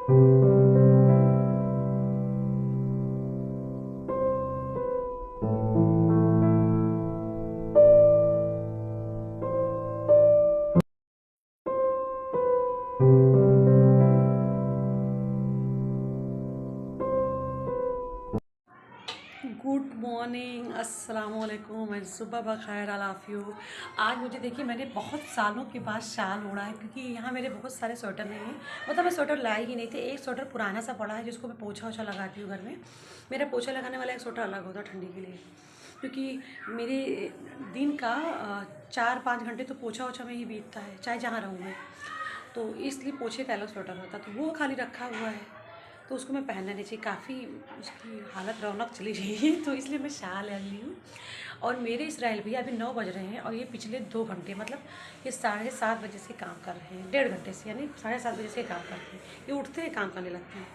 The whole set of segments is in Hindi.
गुड मॉर्निंग, अस्सलाम वालेकुम, सुबह बखैर, आई लव यू। आज मुझे देखिए, मैंने बहुत सालों के बाद शाल ओढ़ा है क्योंकि यहाँ मेरे बहुत सारे स्वेटर नहीं हैं। मतलब मैं स्वेटर लाई ही नहीं थी। एक स्वेटर पुराना सा पड़ा है जिसको मैं पोछा ओछा लगाती हूँ घर में। मेरा पोछा लगाने वाला एक स्वेटर अलग होता है ठंडी के लिए, क्योंकि मेरे दिन का 4-5 घंटे तो पोछा ओछा में ही बीतता है, चाहे जहाँ रहूँ मैं। तो इसलिए पोछे का अलग स्वेटर होता, तो वो खाली रखा हुआ है। तो उसको मैं पहनना नहीं चाहिए, काफ़ी उसकी हालत रौनक चली गई है, तो इसलिए मैं शाल ले ली हूँ। और मेरे इसराइल भैया अभी 9 बज रहे हैं और ये पिछले 2 घंटे, मतलब ये 7:30 बजे से काम कर रहे हैं, 1.5 घंटे से, यानी 7:30 बजे से काम करते हैं। ये उठते हैं, काम करने लगते हैं।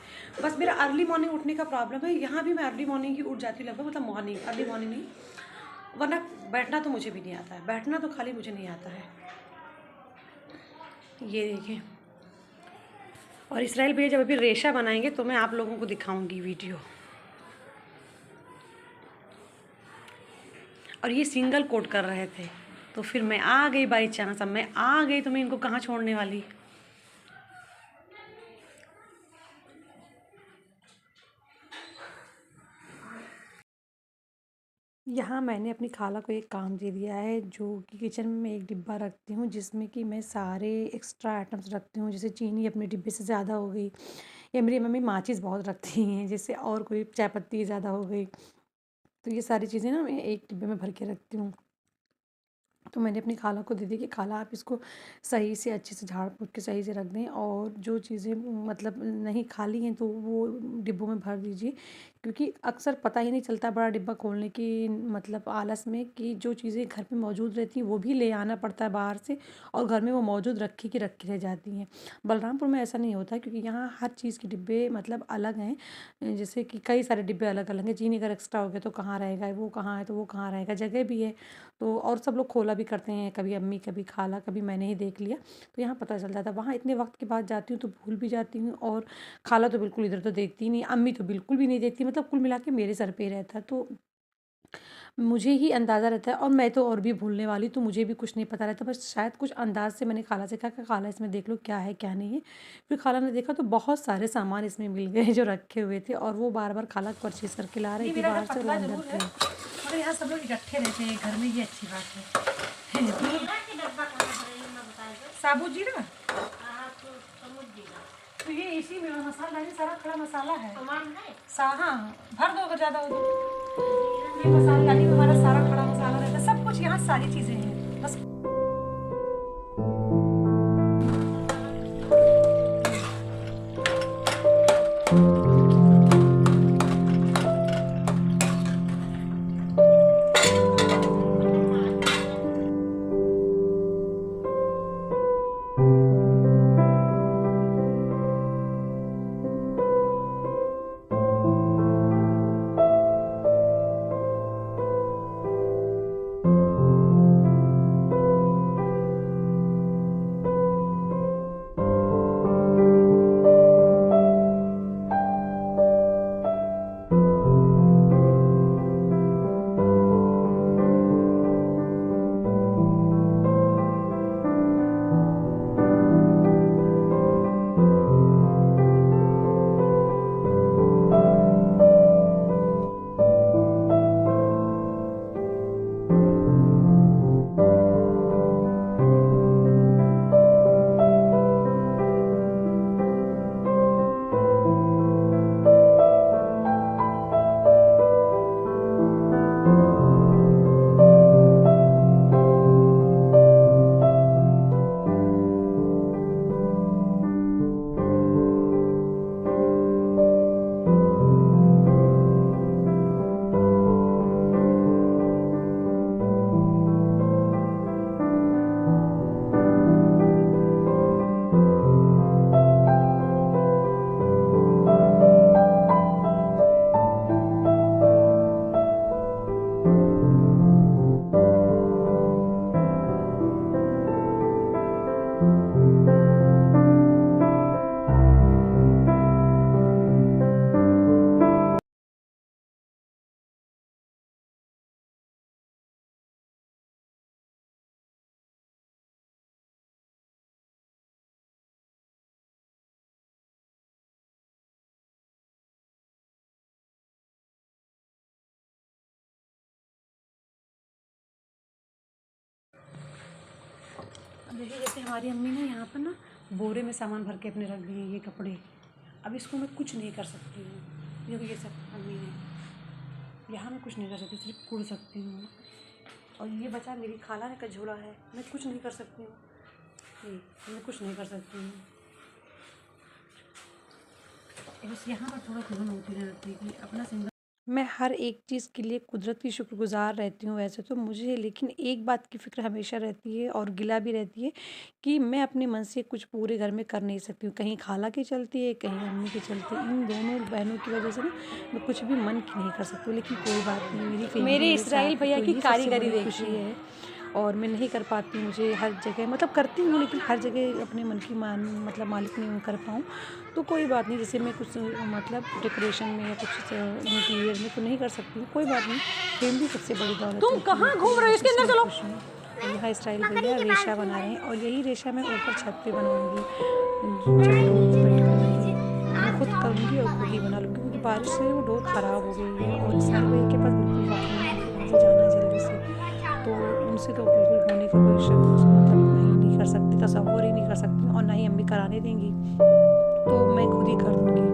बस मेरा अर्ली मॉर्निंग उठने का प्रॉब्लम है। यहाँ भी मैं अर्ली मॉर्निंग ही उठ जाती हूँ लगभग, मतलब मॉर्निंग, अर्ली मॉर्निंग नहीं। वरना बैठना तो मुझे भी नहीं आता है, बैठना तो खाली मुझे नहीं आता है। ये देखिए। और इसराइल भैया जब अभी रेशा बनाएंगे तो मैं आप लोगों को दिखाऊंगी वीडियो। और ये सिंगल कोट कर रहे थे, तो फिर मैं आ गई बाई चांस। अब मैं आ गई तो मैं इनको कहाँ छोड़ने वाली। यहाँ मैंने अपनी खाला को एक काम दे दिया है, जो कि किचन में एक डिब्बा रखती हूँ जिसमें कि मैं सारे एक्स्ट्रा आइटम्स रखती हूँ। जैसे चीनी अपने डिब्बे से ज़्यादा हो गई, या मेरी मम्मी माचिस बहुत रखती हैं, जैसे और कोई चाय पत्ती ज़्यादा हो गई, तो ये सारी चीज़ें ना मैं एक डिब्बे में भर के रखती हूँ। तो मैंने अपनी खाला को दे दी कि खाला आप इसको सही से अच्छे से झाड़ फूँक के सही से रख दें, और जो चीज़ें मतलब नहीं खाली हैं तो वो डिब्बों में भर दीजिए। क्योंकि अक्सर पता ही नहीं चलता बड़ा डिब्बा खोलने की मतलब आलस में, कि जो चीज़ें घर में मौजूद रहती हैं वो भी ले आना पड़ता है बाहर से, और घर में वो मौजूद रखी की रखी रह जाती हैं। बलरामपुर में ऐसा नहीं होता, क्योंकि यहाँ हर चीज़ के डिब्बे मतलब अलग हैं। जैसे कि कई सारे डिब्बे अलग अलग हैं। चीनी अगर एक्स्ट्रा हो गया तो कहाँ रहेगा, वो कहाँ है तो वो कहाँ रहेगा, जगह भी है। तो और सब लोग खोला भी करते हैं, कभी अम्मी, कभी खाला, कभी मैंने ही देख लिया, तो यहाँ पता चल जाता है। वहाँ इतने वक्त के बाद जाती हूँ तो भूल भी जाती हूँ, और खाला तो बिल्कुल इधर तो देखती ही नहीं, अम्मी तो बिल्कुल भी नहीं देखती, मतलब कुल मिला के मेरे सर पे ही रहता है। तो मुझे ही अंदाज़ा रहता है, और मैं तो और भी भूलने वाली, तो मुझे भी कुछ नहीं पता रहता। बस शायद कुछ अंदाज़ से मैंने खाला से कहा कि खाला इसमें देख लो क्या है क्या नहीं है। फिर खाला ने देखा तो बहुत सारे सामान इसमें मिल गए जो रखे हुए थे, और वो बार बार खाला परचेज़ करके ला रही थी बाहर से, और वो अंदर थे। मगर यहाँ सब लोग इकट्ठे रहते हैं घर में, ये अच्छी बात है। साबुत जीरा, तो ये इसी में मसाला डाली, सारा खड़ा मसाला है। हाँ, भर दो अगर ज़्यादा हो तो। ये मसाला डाली में हमारा सारा खड़ा मसाला रहता है, सब कुछ यहाँ सारी चीज़ें हैं बस। देखिए जैसे हमारी अम्मी ने यहाँ पर ना बोरे में सामान भर के अपने रख दिए ये कपड़े। अब इसको मैं कुछ नहीं कर सकती हूँ। देखो ये सब अम्मी ने, यहाँ मैं कुछ नहीं कर सकती, सिर्फ कूड़ सकती हूँ। और ये बचा मेरी खाला ने का झोला है, मैं कुछ नहीं कर सकती हूँ। ये मैं कुछ नहीं कर सकती हूँ। बस यहाँ पर थोड़ा घुटन होती रहती है कि अपना सिंगल। मैं हर एक चीज़ के लिए कुदरत की शुक्रगुज़ार रहती हूँ वैसे तो मुझे, लेकिन एक बात की फ़िक्र हमेशा रहती है और गिला भी रहती है कि मैं अपने मन से कुछ पूरे घर में कर नहीं सकती हूँ। कहीं खाला की चलती है, कहीं अम्मी की चलती है। इन दोनों बहनों की वज़ह से ना मैं कुछ भी मन की नहीं कर सकती हूँ, लेकिन कोई बात नहीं, मेरी फैमिली मेरे इस्राइल साथ है, भैया तो की ये सबसे कारीगरी बड़ी खुशी देखिए। है। और मैं नहीं कर पाती, मुझे हर जगह मतलब करती हूँ, लेकिन हर जगह अपने मन की मतलब मालिक नहीं कर पाऊँ। तो कोई बात नहीं, जैसे मैं कुछ मतलब डेकोरेशन में या कुछ इंटीरियर में तो नहीं कर सकती हूँ, कोई बात नहीं। फैमिली सबसे बड़ी दौलत तुम कहाँ घूम रहे हो, इसके अंदर चलो। खुश हूँ। और यहाँ स्टाइल भैया रेशा बना रहे हैं और यही रेशा मैं ऊपर छत पे बनाऊँगी। जब डोर पेंट करूँगी मैं खुद करूँगी और खुद ही बना लूँगी, क्योंकि बारिश से वो डोर ख़राब हो गई है और स्टाइल भैया के पास बिल्कुल वक्त नहीं है, उनको वहाँ से जाना है जल्दी से। तो उनसे तो बिल्कुल होने का कोई मतलब नहीं कर सकती, तसव्वुर ही नहीं कर सकती और ना ही अम्मी कराने देंगी, तो मैं खुद ही कर दूँगी।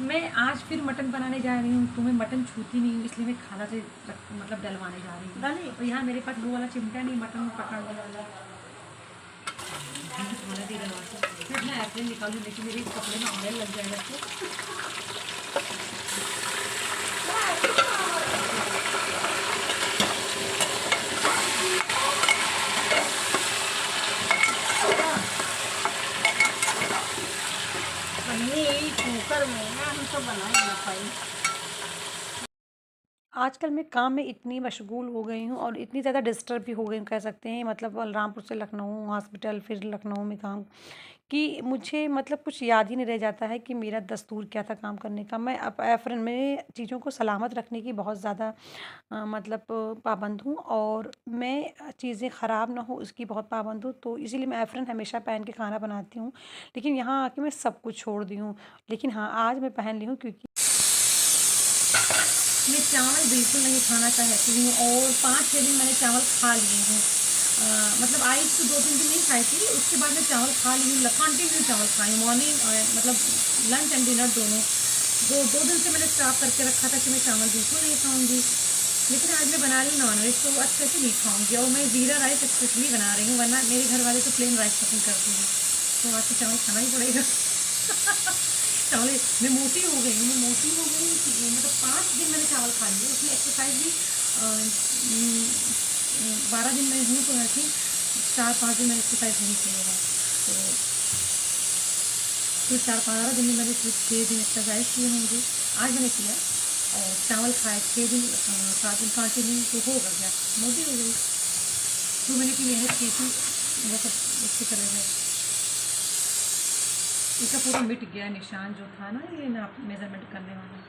मैं आज फिर मटन बनाने जा रही हूँ, तो मैं मटन छूती नहीं हूँ, इसलिए मैं खाना से मतलब डलवाने जा रही हूँ। तो यहाँ मेरे पास वो वाला चिमटा नहीं मटन पकड़ने वाला, खाना दे डलवा के फिर मैं एयरप्लेन निकालूँ, लेकिन मेरे कपड़े में ऑयल लग जाएगा तो। कुकर में ना हम तो बना ही ना पाई। आजकल मैं काम में इतनी मशगूल हो गई हूँ और इतनी ज़्यादा डिस्टर्ब भी हो गई हूँ कह सकते हैं, मतलब बलरामपुर से लखनऊ हॉस्पिटल, फिर लखनऊ में काम, कि मुझे मतलब कुछ याद ही नहीं रह जाता है कि मेरा दस्तूर क्या था काम करने का। मैं अब एप्रन में चीज़ों को सलामत रखने की बहुत ज़्यादा मतलब पाबंद हूँ और मैं चीज़ें ख़राब ना हो उसकी बहुत पाबंद हूँ, तो इसीलिए मैं एप्रन हमेशा पहन के खाना बनाती हूँ। लेकिन यहाँ आके मैं सब कुछ छोड़ दी हूँ, लेकिन हाँ आज मैं पहन ली हूँ क्योंकि मैं चावल बिल्कुल नहीं खाना चाहती हूँ और 5-6 दिन मैंने चावल खा लिए हैं। मतलब आई तो 2-3 दिन नहीं खाई थी, उसके बाद मैं चावल खा ली हूँ, कंटिन्यू चावल खाई मॉर्निंग मतलब लंच एंड डिनर दोनों। 2 दिन से मैंने स्टॉप करके रखा था कि मैं चावल बिल्कुल नहीं खाऊंगी, लेकिन आज मैं बना रही हूँ नॉनवेज तो अच्छे से नहीं खाऊंगी और मैं ज़ीरा राइस स्पेशली बना रही हूँ, वरना मेरे घर वाले तो प्लेन राइस पसंद करते हैं, तो आज तो चावल खाना ही पड़ेगा। चावल मैं मोटी हो गई हूँ, मतलब 5 दिन मैंने चावल खा लिए, उसमें एक्सरसाइज भी 12 दिन में हूँ तो आई थिंक 4-5 दिन मैंने एक्सरसाइज नहीं किया है, तो फिर 4-15 दिन में मैंने सिर्फ 6 दिन एक्सरसाइज किए होंगे, आज मैंने किया और चावल खाए 6 दिन 7 दिन कंटिन्यू, तो होगा क्या, मोटी हो गई। 2 महीने की मेहनत की थी वो सब उसकी तरह है, इसका पूरा मिट गया निशान जो था ना ये नाप मेजरमेंट करने वाला।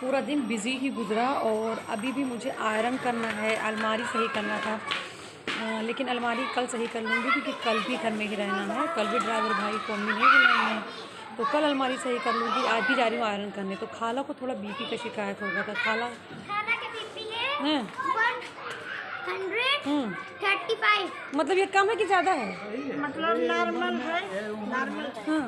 पूरा दिन बिज़ी ही गुजरा और अभी भी मुझे आयरन करना है, अलमारी सही करना था। लेकिन अलमारी कल सही कर लूँगी क्योंकि कल भी घर में ही रहना है, कल भी ड्राइवर भाई को अम्मी नहीं बुलाएंगे हैं, तो कल अलमारी सही कर लूँगी। आज भी जा रही हूँ आयरन करने। तो खाला को थोड़ा बीपी का शिकायत हो गया था। खाला के बीपी है हैं 135। मतलब ये कम है कि ज़्यादा है? मतलब नॉर्मल है, नॉर्मल है। हाँ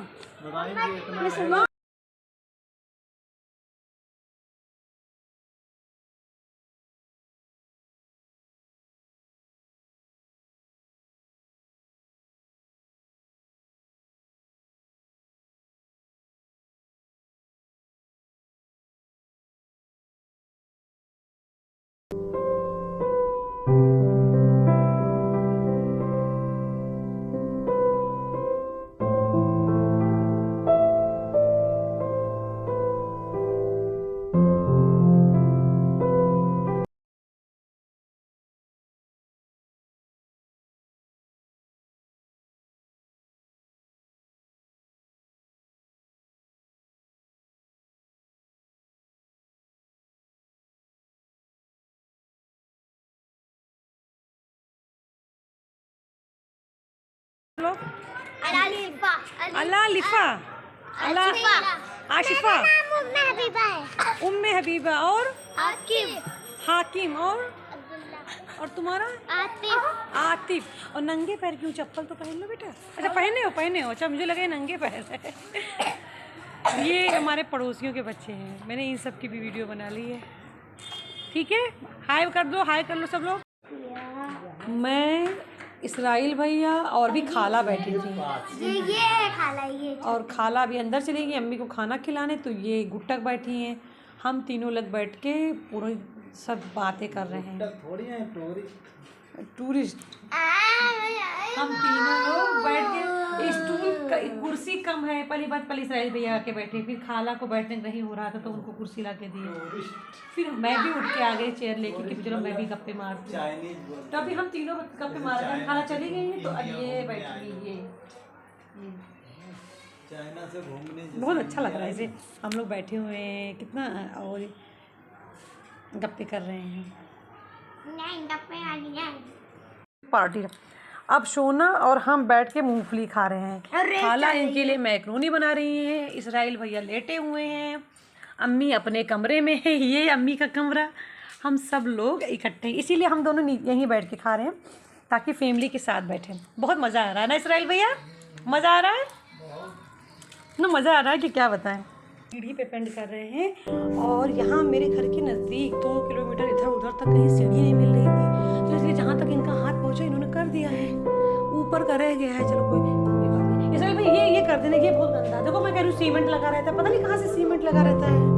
लो अलालिफा अल्लाह लिफा अल्लाह आशिफा उम्मे हबीबा और हाकिम हाकिम और तुम्हारा आतिफ। आतिफ। और नंगे पैर क्यों? चप्पल तो पहन लो बेटा। अच्छा पहने हो। अच्छा मुझे लगे नंगे पैर है। ये हमारे पड़ोसियों के बच्चे हैं। मैंने इन सब की भी वीडियो बना ली है। ठीक है, हाय कर दो, हाय कर लो सब लोग। मैं इसराइल भैया और भी खाला बैठी थी। ये है खाला, ये और खाला अभी अंदर चली गई अम्मी को खाना खिलाने। तो ये गुट्टक बैठी हैं। हम तीनों लोग बैठ के पूरी सब बातें कर रहे हैं। टूरिस्ट हम तीनों लोग बैठ के, स्टूल कुर्सी कम है। पहली बात, पहले इसराइल भैया आके बैठे, फिर खाला को बैठने नहीं हो रहा था तो उनको कुर्सी ला के दिए। फिर मैं भी उठ के आ गई चेयर लेके कि चलो मैं भी गप्पे मारती हूँ। तो अभी हम तीनों गप्पे मार रहे हैं। खाला चली गई है तो अब ये बैठी है। ये चाइना से घूमने बहुत अच्छा लग रहा है इसे। हम लोग बैठे हुए हैं कितना और गप्पे कर रहे हैं। नहीं गप्पे वाली है पार्टी। अब सोना और हम बैठ के मूंगफली खा रहे हैं। खाला इनके लिए मैक्रोनी बना रही हैं। इसराइल भैया लेटे हुए हैं। अम्मी अपने कमरे में है, ये अम्मी का कमरा। हम सब लोग इकट्ठे, इसीलिए हम दोनों यहीं बैठ के खा रहे हैं ताकि फैमिली के साथ बैठें। बहुत मज़ा आ रहा है ना इसराइल भैया? मज़ा आ रहा है ना? मज़ा आ रहा है कि क्या बताएं। सीढ़ी पे पेंट कर रहे हैं और यहाँ मेरे घर के नज़दीक 2 किलोमीटर इधर उधर तक कहीं सीढ़ी नहीं मिल रही थी, तो इसलिए जहाँ तक इनका हाथ पहुँचा इन्होंने कर दिया है। ऊपर का रह गया है, चलो कोई बात नहीं। इसलिए भाई ये कर देना, ये बहुत गंदा। देखो मैं कह रही हूँ सीमेंट लगा रहता है, पता नहीं कहाँ से सीमेंट लगा रहता है।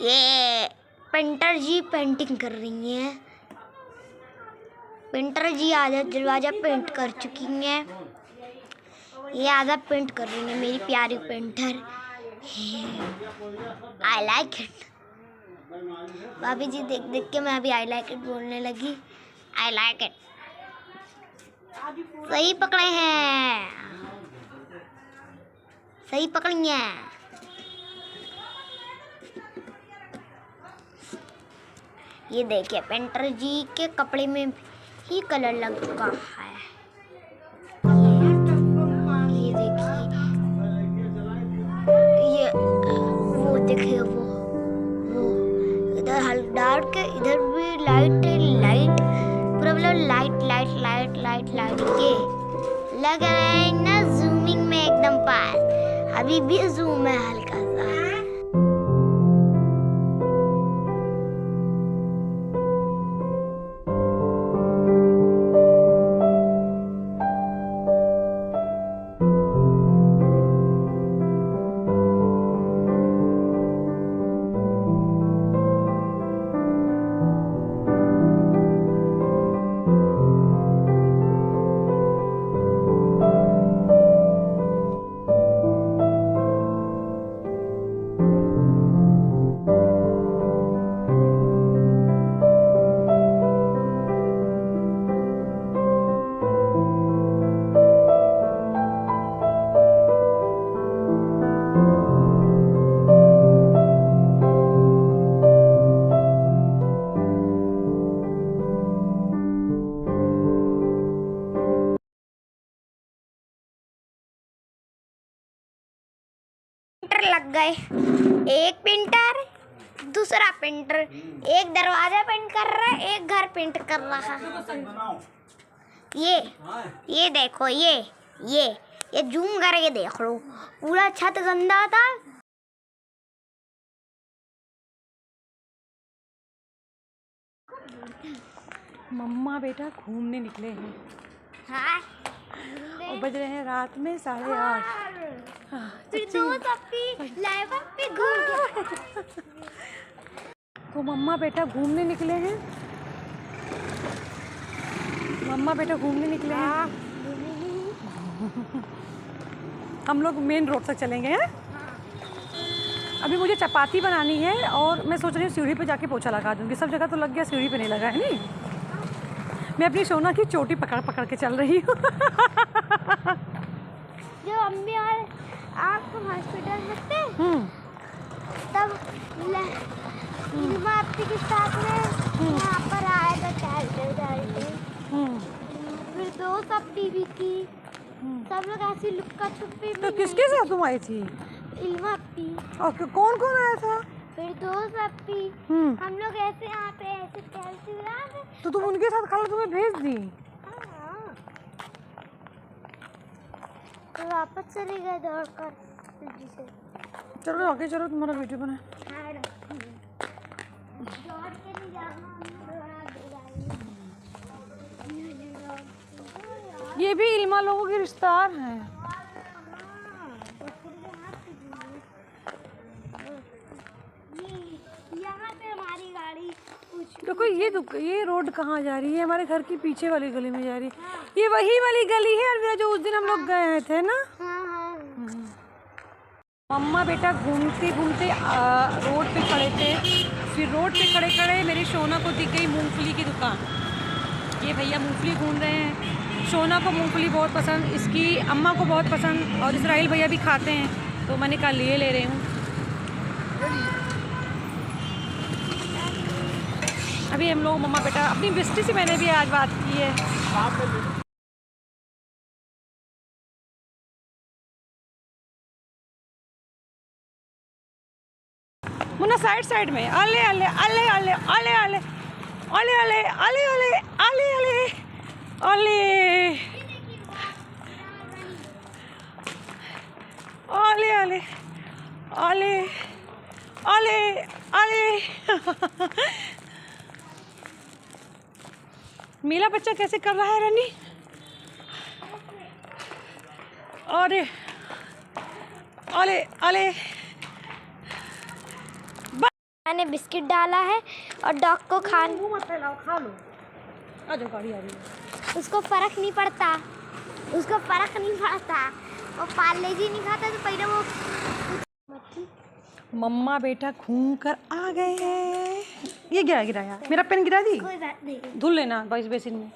ये पेंटर जी पेंटिंग कर रही हैं। पेंटर जी आधा दरवाजा पेंट कर चुकी हैं। ये आधा पेंट कर रही है मेरी प्यारी पेंटर। I like it. भाभी जी देख देख के मैं अभी आई लाइक इट बोलने लगी। I like it. सही पकड़े हैं, सही पकड़ी हैं। ये देखिए पेंटर जी के कपड़े में ही कलर लगा है। ये देखिए, ये वो देखिए, वो इधर हल्का डार्क है, इधर भी लाइट लाइट, पूरा मतलब light light light light light. ये लग रहा है ना जूमिंग में एकदम पास। अभी भी जूम है हल्का सा। लग गए। एक पेंटर, दूसरा पेंटर, एक दरवाजा पेंट कर रहा है, एक घर पेंट कर रहा है। ये देखो, ये जूम करके देख लो, पूरा छत गंदा था। मम्मा बेटा घूमने निकले हैं हाँ, और बज रहे हैं रात में 8:30। फिर दोस्त अपनी लाइफ पे घूम गया। तो मम्मा बेटा घूमने निकले हैं, मम्मा बेटा घूमने निकले हैं। हम लोग मेन रोड तक चलेंगे हैं। अभी मुझे चपाती बनानी है और मैं सोच रही हूँ सीढ़ी पे जाके पोछा लगा दूँगी। सब जगह तो लग गया, सीढ़ी पे नहीं लगा है। नहीं, मैं अपनी सोना की चोटी पकड़ पकड़ के चल रही हूँ। जो अम्मी और आप हॉस्पिटल में थे तब आपके के साथ में यहाँ पर आया था टहलते। फिर दोस्त अब टीवी की सब लोग ऐसी लुक्का छुपी। तो किसके साथ तुम आई थी? इल्मा अपी। और कौन कौन आया था? फिर दोस्त अपी। हम लोग ऐसे यहाँ पे ऐसे टहलते हुए। तो तुम उनके साथ खाला तुम्हें भेज दी? तो वापस चले गए दौड़ कर से। चलो आगे चलो, तुम्हारा वीडियो बना। ये भी इल्मा लोगों के रिश्तेदार हैं। यहाँ पे हमारी गाड़ी देखो ये रोड कहाँ जा रही है? हमारे घर की पीछे वाली गली में जा रही है। ये वही वाली गली है अलविदा जो उस दिन हम लोग गए थे ना। मम्मा बेटा घूमते घूमते रोड पे खड़े थे। फिर रोड पे खड़े खड़े मेरी सोना को दिख गई मूंगफली की दुकान। ये भैया मूंगफली घूम रहे हैं। सोना को मूंगफली बहुत पसंद, इसकी अम्मा को बहुत पसंद, और इसराइल भैया भी खाते हैं, तो मैंने कहा लिए ले रही हूँ। अभी हम लोग मम्मा बेटा अपनी बिस्टी से मैंने भी आज बात की है। मुन्ना साइड में आले आले आले आले आले आले आले आले आले आले आले आले आले आले आले आले आले आले। मेरा बच्चा कैसे कर रहा है रनी? अरे आले आले। मैंने बिस्किट डाला है और डॉग को खा लो। आ जाओ, गाड़ी आ रही है। उसको फर्क नहीं पड़ता, वो पार्ले-जी नहीं खाता तो पहले वो। मम्मा बेटा घूम कर आ गए हैं। ये गिराया मेरा पेन गिरा दी। कोई बात नहीं, धुल लेना बाइस बेसिन में।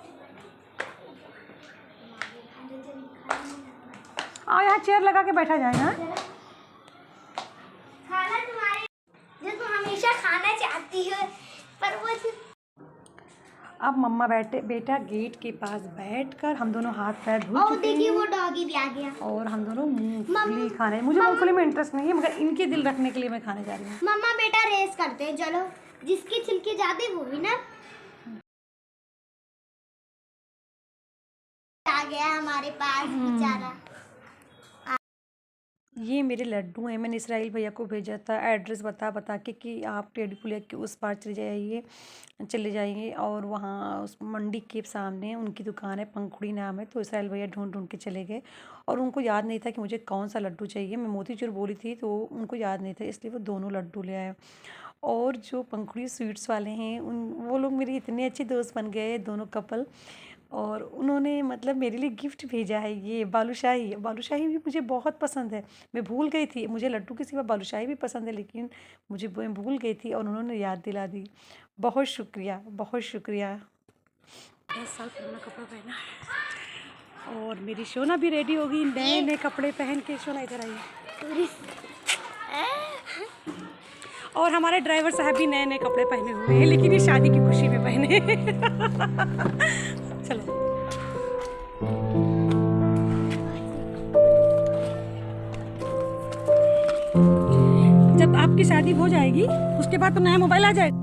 आओ यहाँ चेयर लगा के बैठा जाए ना। खाना तुम्हारे जो तुम हमेशा खाना चाहती है पर वो। अब मम्मा बेटा गेट के पास बैठकर हम दोनों हाथ पैर धो चुके हैं। देखिए वो डॉगी भी आ गया और हम दोनों मूंगफली खाने। मुझे मूंगफली में इंटरेस्ट नहीं है, मगर इनके दिल रखने के लिए मैं खाने जा रही हूँ। मम्मा बेटा रेस करते हैं, चलो जिसके छिलके ज्यादा वो भी ना आ गया हमारे पास बेचारा। ये मेरे लड्डू हैं। मैंने इसराइल भैया को भेजा था एड्रेस बता के कि आप टेडी पुलिया के उस पार चले जाइए और वहाँ उस मंडी के सामने उनकी दुकान है, पंखुड़ी नाम है। तो इसराइल भैया ढूंढ के चले गए और उनको याद नहीं था कि मुझे कौन सा लड्डू चाहिए। मैं मोतीचूर बोली थी तो उनको याद नहीं था, इसलिए वो दोनों लड्डू ले आए। और जो पंखुड़ी स्वीट्स वाले हैं वो लोग मेरे इतने अच्छे दोस्त बन गए, दोनों कपल। और उन्होंने मतलब मेरे लिए गिफ्ट भेजा है। ये बालूशाही भी मुझे बहुत पसंद है। मैं भूल गई थी, मुझे लड्डू के सिवा बालूशाही भी पसंद है, लेकिन मैं भूल गई थी और उन्होंने याद दिला दी। बहुत शुक्रिया, बहुत शुक्रिया। 10 साल पुराना कपड़ा पहना है और मेरी सोना भी रेडी होगी नए कपड़े पहन के। सोना इधर आई। और हमारे ड्राइवर साहब भी नए कपड़े पहने हुए हैं, लेकिन ये शादी की खुशी में पहने। चलो जब आपकी शादी हो जाएगी उसके बाद तो नया मोबाइल आ जाएगा।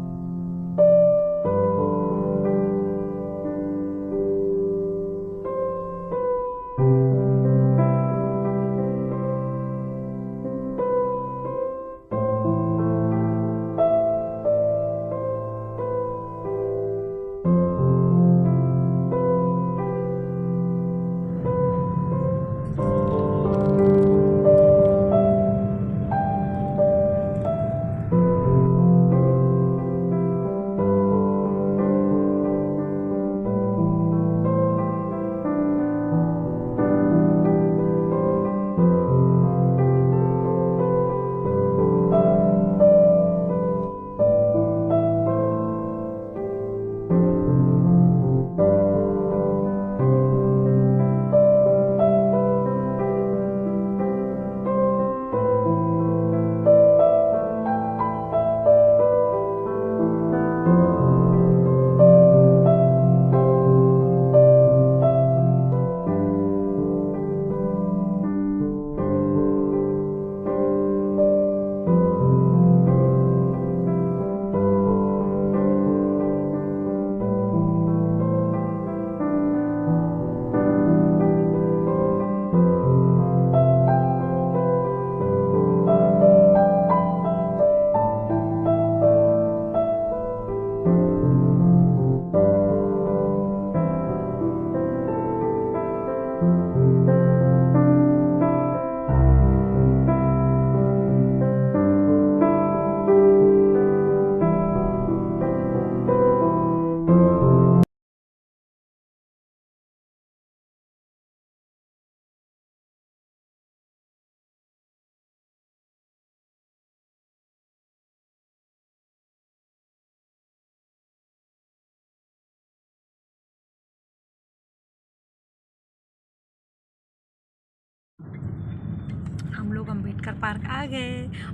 हम लोग अम्बेडकर पार्क आ गए,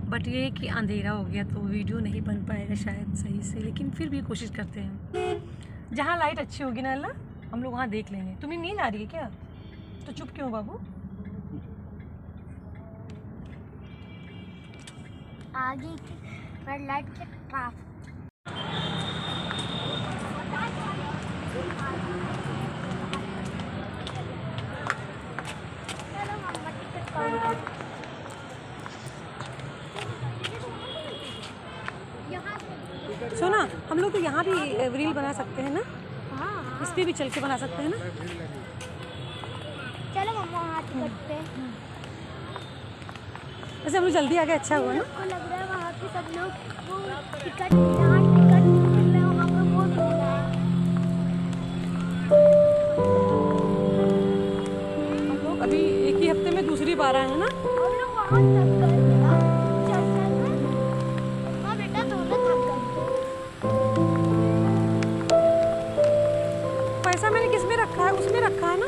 बट ये कि अंधेरा हो गया तो वीडियो नहीं बन पाएगा शायद सही से, लेकिन फिर भी कोशिश करते हैं। जहाँ लाइट अच्छी होगी ना अल्लाह, हम लोग वहाँ देख लेंगे। तुम्हें नींद आ रही है क्या? तो चुप क्यों बाबू? आगे की रेड लाइट के ट्रैफिक। सुना, हम लोग तो यहाँ भी रील बना सकते हैं ना, हाँ इस पे भी चल के बना सकते हैं ना। चलो मम्मा वहाँ टिकट पे। वैसे हम लोग जल्दी आ गए, अच्छा हुआ ना। को लग रहा है वहाँ पे सब लोग वो टिकट यहाँ टिकट मिल रहा है, वहाँ पे वो मिल रहा है। हम लोग अभी एक ही हफ्ते में दूसरी बार आए हैं ना। हम लोग वहाँ थक गए ना, चल हाँ बेटा दोनों थक गए। पैसा मैंने किस में रखा है? उसमें रखा है ना।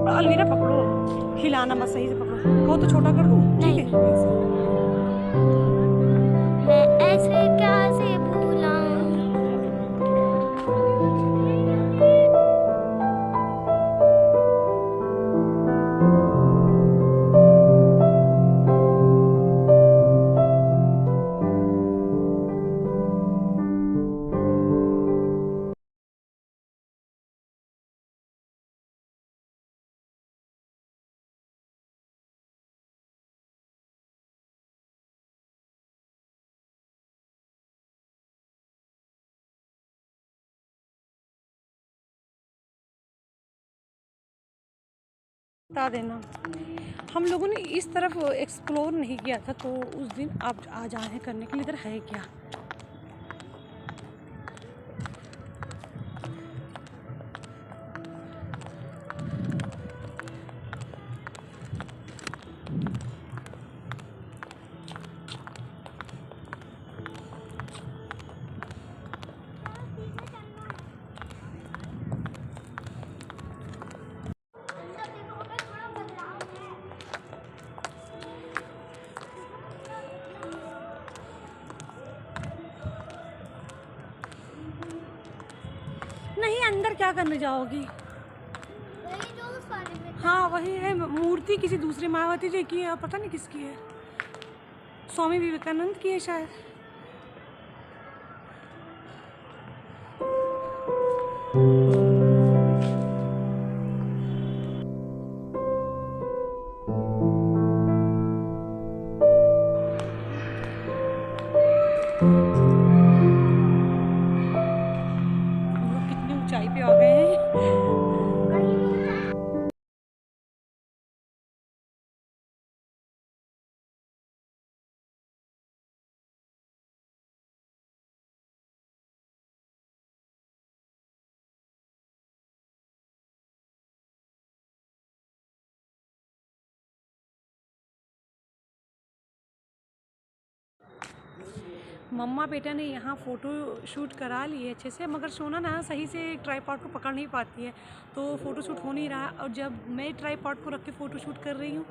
अलवीरा पकड़ो, हिलाना मत, सही से पकड़ो। कहो तो छोटा कर दूँ? ठीक है। मैं ऐसे कैसे भूला। बता देना। हम लोगों ने इस तरफ एक्सप्लोर नहीं किया था, तो उस दिन आप आज आए हैं करने के लिए। इधर है क्या? क्या करने जाओगी? वही जो उस वाले में। हाँ वही है, मूर्ति किसी दूसरे मायावती जी की है और पता नहीं किसकी है, स्वामी विवेकानंद की है शायद। हम लोग कितनी ऊंचाई पे आ गए हैं। मम्मा बेटा ने यहाँ फ़ोटो शूट करा ली है अच्छे से, मगर सोना ना सही से ट्राईपॉड को पकड़ नहीं पाती है, तो फ़ोटो शूट हो नहीं रहा। और जब मैं ट्राईपॉड को रख के फ़ोटो शूट कर रही हूँ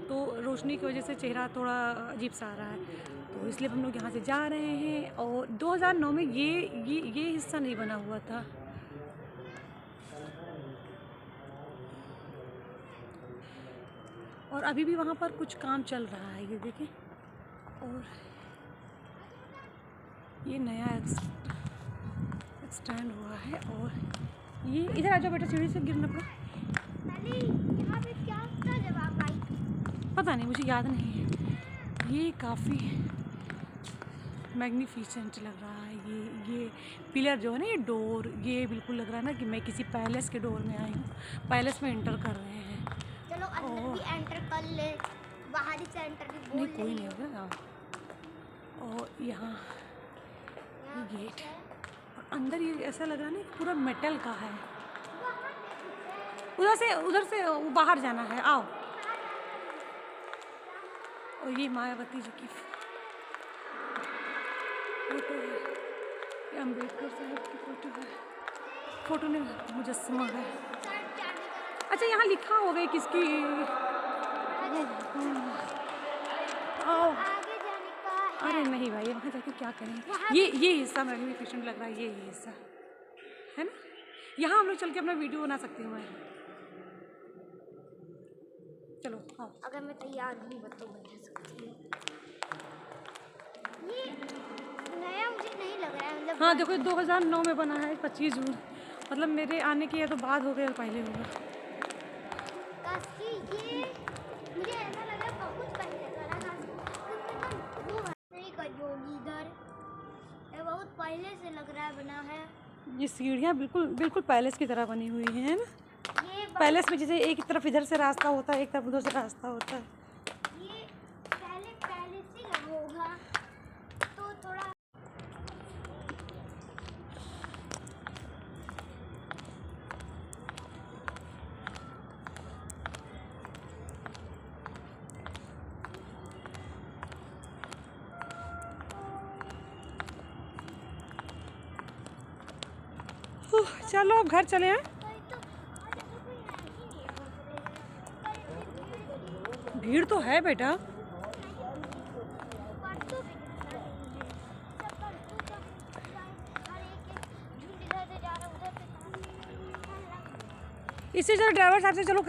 तो रोशनी की वजह से चेहरा थोड़ा अजीब सा आ रहा है, तो इसलिए हम लोग यहाँ से जा रहे हैं। और 2009 में ये हिस्सा नहीं बना हुआ था। और अभी भी वहाँ पर कुछ काम चल रहा है, ये देखें। और ये नया एक्सटेंड हुआ है। और ये इधर आ जाओ बेटा, सीढ़ी से गिरना पड़ा। यहाँ पे क्या था जब आप आई? पता नहीं, मुझे याद नहीं है। ये काफ़ी मैग्निफिसेंट लग रहा है। ये पिलर जो है ना, ये डोर, ये बिल्कुल लग रहा है ना कि मैं किसी पैलेस के डोर में आई हूँ, पैलेस में एंटर कर रहे हैं। चलो अंदर भी एंटर कर ले, बाहरी से एंटर भी बोल नहीं कोई नहीं होगा। और यहाँ गेट, और अंदर ये ऐसा लग रहा है ना पूरा मेटल का है। उधर से बाहर जाना है, आओ। और ये मायावती जी की फोटो है, ये अम्बेडकर साहब की फोटो है, फोटो में मुजस्समा है। अच्छा यहाँ लिखा होगा किसकी, आओ। अरे नहीं भाई, वहाँ जाके क्या करें। ये हिस्सा मैग्निफिकेशन लग रहा है, ये हिस्सा है ना, यहाँ हम लोग चल के अपना वीडियो बना सकते हैं। चलो आओ। अगर मैं तैयार हूँ तो बना सकती हूँ। ये नया मुझे नहीं लग रहा है, मतलब हाँ देखो 2009 में बना है, 25 जून, मतलब मेरे आने की है तो बाद हो गए और पहले होगा। ये मुझे ऐसा लग रहा है बहुत पहले का है, ये बहुत पहले से लग रहा है बना है। ये सीढ़ियाँ बिल्कुल पैलेस की तरह बनी हुई है ना। ये पैलेस में जैसे एक तरफ इधर से रास्ता होता है, एक तरफ उधर से रास्ता होता है। ये पहले से लगा होगा तो थोड़ा। चलो अब घर चले हैं। भीड़ तो है बेटा, इससे जरा ड्राइवर साहब से चलो।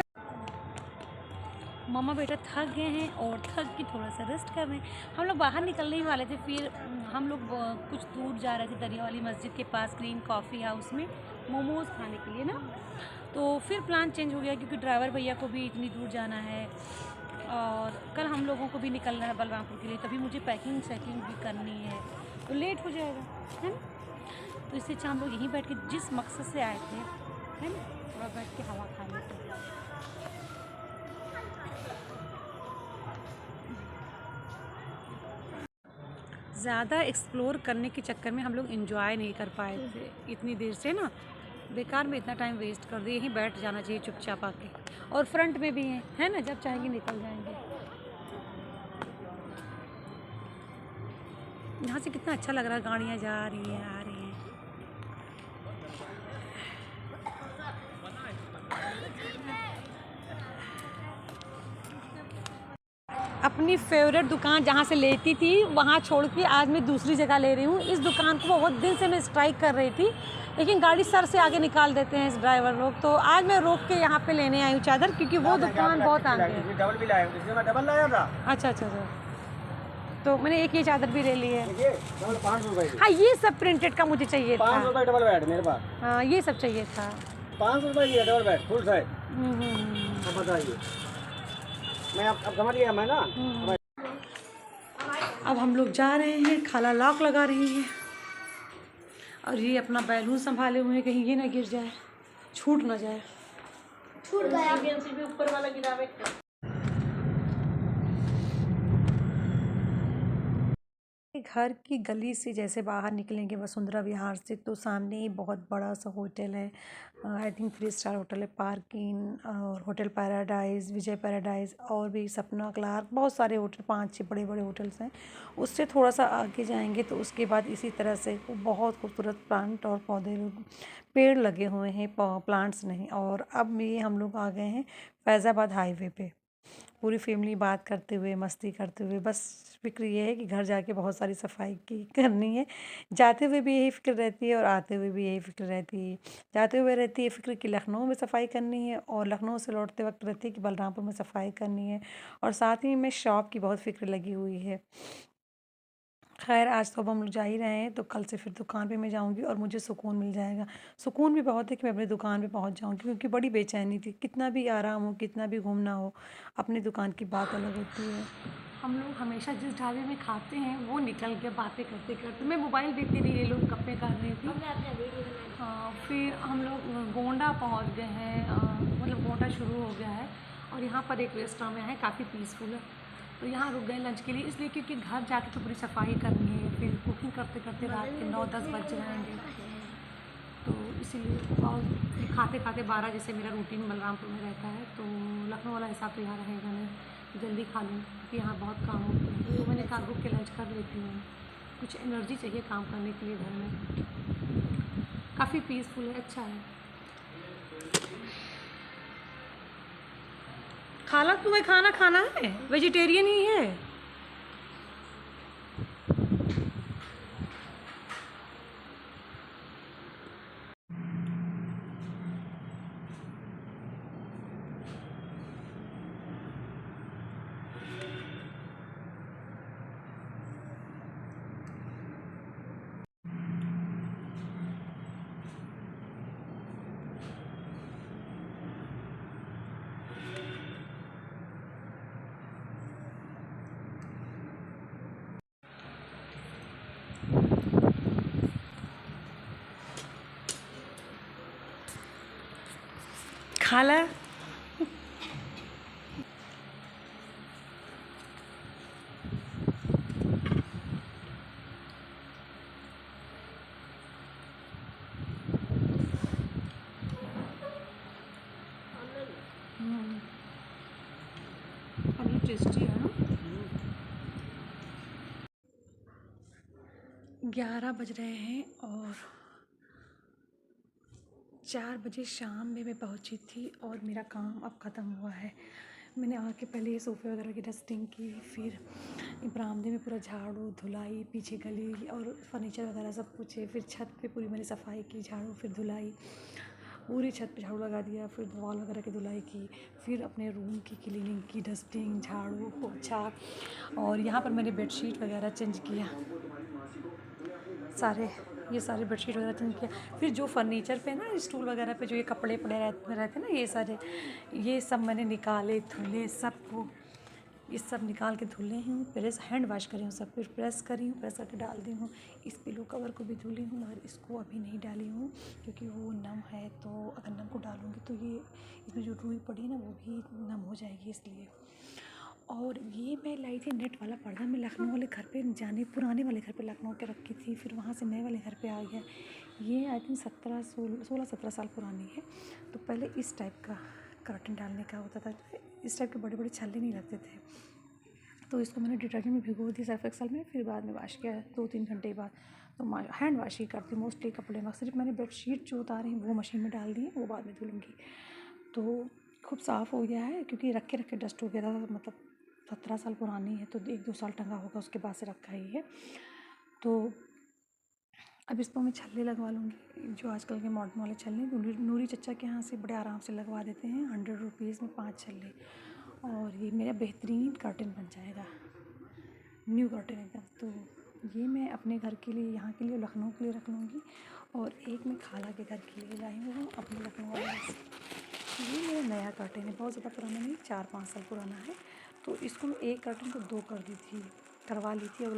मम्मा बेटा थक गए हैं और थक के थोड़ा सा रेस्ट कर रहे हैं। हम लोग बाहर निकलने ही वाले थे, फिर हम लोग कुछ दूर जा रहे थे दरिया वाली मस्जिद के पास ग्रीन कॉफ़ी हाउस में मोमोज़ खाने के लिए ना। तो फिर प्लान चेंज हो गया क्योंकि ड्राइवर भैया को भी इतनी दूर जाना है और कल हम लोगों को भी निकलना है बलरामपुर के लिए, तभी मुझे पैकिंग शैकिंग भी करनी है तो लेट हो जाएगा, है ना। तो इससे अच्छा हम लोग यहीं बैठ के जिस मकसद से आए थे, है ना, थोड़ा बैठ के हवा खा लेते हैं। ज़्यादा एक्सप्लोर करने के चक्कर में हम लोग एंजॉय नहीं कर पाए थे इतनी देर से ना, बेकार में इतना टाइम वेस्ट कर दिए। यहीं बैठ जाना चाहिए चुपचाप आके। और फ्रंट में भी है ना, जब चाहेंगे निकल जाएंगे। यहाँ से कितना अच्छा लग रहा है, गाड़ियाँ जा रही हैं आ रही हैं। अपनी फेवरेट दुकान जहाँ से लेती थी वहाँ छोड़ के आज मैं दूसरी जगह ले रही हूँ। इस दुकान को बहुत दिन से मैं स्ट्राइक कर रही थी, लेकिन गाड़ी सर से आगे निकाल देते हैं इस ड्राइवर लोग। तो आज मैं रोक के यहाँ पे लेने आई हूँ चादर, क्योंकि वो दुकान बहुत आगे है। डबल भी लाया हूँ, इसलिए मैं डबल लाया था। अच्छा अच्छा अच्छा, तो मैंने एक ये चादर भी ले ली है। देखिए डबल 500 रुपए की। हाँ, ये सब प्रिंटेड का मुझे चाहिए 500 था। रुपए डबल बेड मेरे पास। हाँ, ये सब चाहिए था। 500 रुपए की है डबल बेड फुल साइज। अब बताइए, मैं अब समझ गया मैं ना। अब हम लोग जा रहे हैं, खाला लॉक लगा रही है और ये अपना बैलून संभाले हुए हैं, कहीं ये ना गिर जाए, छूट ना जाए। छूट गया। ऊपर वाला गिरावे। घर की गली से जैसे बाहर निकलेंगे वसुंधरा विहार से, तो सामने ही बहुत बड़ा सा होटल है। आई थिंक 3 स्टार होटल है। पार्किंग और होटल पैराडाइज, विजय पैराडाइज और भी सपना क्लार्क, बहुत सारे होटल, 5-6 बड़े बड़े होटल्स हैं। उससे थोड़ा सा आगे जाएंगे तो उसके बाद इसी तरह से बहुत खूबसूरत प्लांट और पौधे, पेड़ लगे हुए हैं, प्लांट्स नहीं। और अब ये हम लोग आ गए हैं फैज़ाबाद हाईवे पे, पूरी फैमिली बात करते हुए, मस्ती करते हुए। बस फ़िक्र ये है कि घर जाके बहुत सारी सफाई की करनी है। जाते हुए भी यही फ़िक्र रहती है और आते हुए भी यही फ़िक्र रहती है। जाते हुए रहती है फ़िक्र कि लखनऊ में सफाई करनी है, और लखनऊ से लौटते वक्त रहती है कि बलरामपुर में सफाई करनी है, और साथ ही में शॉप की बहुत फ़िक्र लगी हुई है। खैर, आज तो अब हम लोग जा ही रहे हैं, तो कल से फिर दुकान पे मैं जाऊँगी और मुझे सुकून मिल जाएगा। सुकून भी बहुत है कि मैं अपनी दुकान पे पहुँच जाऊँगी, क्योंकि बड़ी बेचैनी थी। कितना भी आराम हो, कितना भी घूमना हो, अपनी दुकान की बात अलग होती है। हम लोग हमेशा जिस ढाबे में खाते हैं वो निकल के बातें करते करते, मैं मोबाइल देखती रही, ये लोग गप्पे कर रही थी। फिर हम लोग गोंडा पहुँच गए हैं, मतलब गोंडा शुरू हो गया है, और यहाँ पर एक रेस्टोरेंट में है, काफ़ी पीसफुल है। तो यहाँ रुक गए लंच के लिए, इसलिए क्योंकि घर जाके तो पूरी सफाई करनी है, फिर कुकिंग करते करते रात के 9-10 बज जाएंगे, तो इसीलिए। और फिर खाते खाते 12, जैसे मेरा रूटीन बलरामपुर में रहता है, तो लखनऊ वाला हिसाब तो यहाँ रहेगा नहीं, तो जल्दी खा लूँ क्योंकि यहाँ बहुत काम होते हैं। तो मैंने कहा रुक के लंच कर लेती हूँ, कुछ एनर्जी चाहिए काम करने के लिए घर में। काफ़ी पीसफुल है, अच्छा है। खाला, तुम्हें खाना खाना है? वेजिटेरियन ही है? खाला, पनीर टेस्टी है ना। 11 बज रहे हैं और 4 बजे शाम में मैं पहुंची थी, और मेरा काम अब ख़त्म हुआ है। मैंने आके पहले ये सोफ़े वगैरह की डस्टिंग की, फिर बरामदे में पूरा झाड़ू, धुलाई, पीछे गली और फर्नीचर वगैरह सब कुछ है। फिर छत पे पूरी मैंने सफाई की, झाड़ू, फिर धुलाई, पूरी छत पे झाड़ू लगा दिया, फिर वॉल वगैरह की धुलाई की, फिर अपने रूम की क्लीनिंग की, डस्टिंग, झाड़ू, पोछा, और यहाँ पर मैंने बेडशीट वगैरह चेंज किया, ये सारे बेडशीट वगैरह चेंज किया। फिर जो फर्नीचर पे ना, स्टूल वगैरह पे जो ये कपड़े पड़े रहते ना, ये सब मैंने निकाले, धुले सबको, ये सब निकाल के धुले हूँ, प्रेस हैंड वॉश करी हूँ, सब कुछ प्रेस करी हूँ, प्रेस करके डाल दी हूँ। इस पिलो कवर को भी धुली हूँ, मगर इसको अभी नहीं डाली हूँ क्योंकि वो नम है, तो अगर नम को डालूँगी तो ये इसमें जो रुई पड़ी है ना वो भी नम हो जाएगी, इसलिए। और ये मैं लाई थी नेट वाला पर्दा, मैं लखनऊ वाले घर पे जाने, पुराने वाले घर पे लखनऊ के रखी थी, फिर वहाँ से नए वाले घर पे आ गया। ये आई थिंक 16-17 साल पुरानी है। तो पहले इस टाइप का कर्टन डालने का होता था, इस टाइप के बड़े बड़े छल्ले नहीं लगते थे। तो इसको मैंने डिटर्जेंट में भिगो दी, सर्फ एक्सल में, फिर बाद में वॉश किया 2-3 घंटे बाद। तो हैंड वॉश ही करती हूँ मोस्टली कपड़े में। सिर्फ मैंने बेडशीट जो उतार रही वो मशीन में डाल दी है, वो बाद में धुलूँगी। तो खूब साफ़ हो गया है, क्योंकि रख के डस्ट हो गया था, मतलब 17 साल पुरानी है, तो 1-2 साल टंगा होगा, उसके बाद से रखा ही है। तो अब इस पर मैं छल्ले लगवा लूँगी, जो आजकल के मॉडर्न वाले छल्ले नूरी चचा के यहाँ से बड़े आराम से लगवा देते हैं 100 रुपीज़ में 5 छल्ले। और ये मेरा बेहतरीन कर्टन बन जाएगा, न्यू कर्टन एकदम। तो ये मैं अपने घर के लिए, यहाँ के लिए, लखनऊ के लिए रख लूँगी, और एक मैं खाला के घर के लिए लाई हूँ अपने लखनऊ वाले घर से। ये मेरा नया कर्टन है, बहुत ज़्यादा पुराना नहीं, 4-5 साल पुराना है। तो इसको मैं एक कर्टन को 2 कर दी थी, करवा ली थी। और